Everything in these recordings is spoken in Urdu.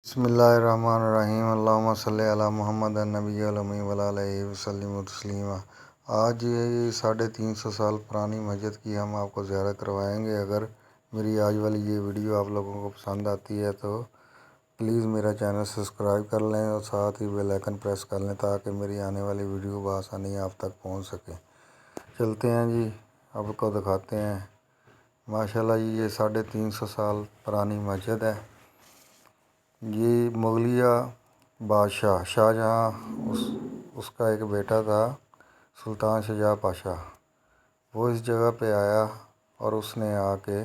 بسم اللہ الرحمن الرحیم اللہم صلی علی محمد النبی الامی وعلی آلہ وسلم تسلیما۔ آج یہ 350 سال پرانی مسجد کی ہم آپ کو زیارت کروائیں گے۔ اگر میری آج والی یہ ویڈیو آپ لوگوں کو پسند آتی ہے تو پلیز میرا چینل سبسکرائب کر لیں اور ساتھ ہی بیل آئکن پریس کر لیں تاکہ میری آنے والی ویڈیو بآسانی آپ تک پہنچ سکے۔ چلتے ہیں جی، آپ کو دکھاتے ہیں۔ ماشاءاللہ جی، یہ 350 سال پرانی مسجد ہے۔ یہ مغلیہ بادشاہ شاہجہاں، اس کا ایک بیٹا تھا سلطان شجاع پاشا، وہ اس جگہ پہ آیا اور اس نے آ کے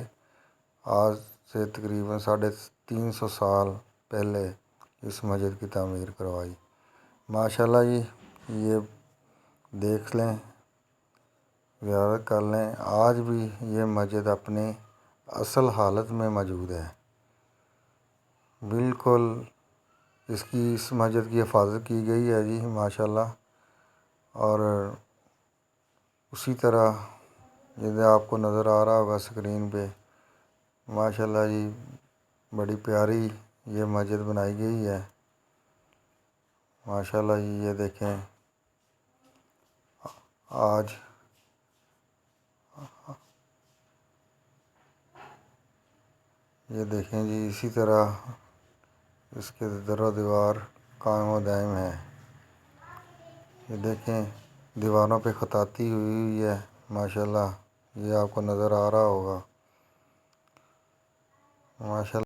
آج سے تقریباً 350 سال پہلے اس مسجد کی تعمیر کروائی۔ ماشاءاللہ جی، یہ دیکھ لیں، زیارت کر لیں۔ آج بھی یہ مسجد اپنے اصل حالت میں موجود ہے، بالکل اس مسجد کی حفاظت کی گئی ہے جی ماشاءاللہ۔ اور اسی طرح جیسے آپ کو نظر آ رہا ہوگا اسکرین پہ، ماشاءاللہ جی بڑی پیاری یہ مسجد بنائی گئی ہے۔ ماشاءاللہ جی، یہ دیکھیں آج یہ دیکھیں جی، اسی طرح اس کے در و دیوار قائم و دائم ہے۔ یہ دیکھیں دیواروں پہ خطاطی ہوئی ہے ماشاءاللہ، یہ آپ کو نظر آ رہا ہوگا ماشاءاللہ۔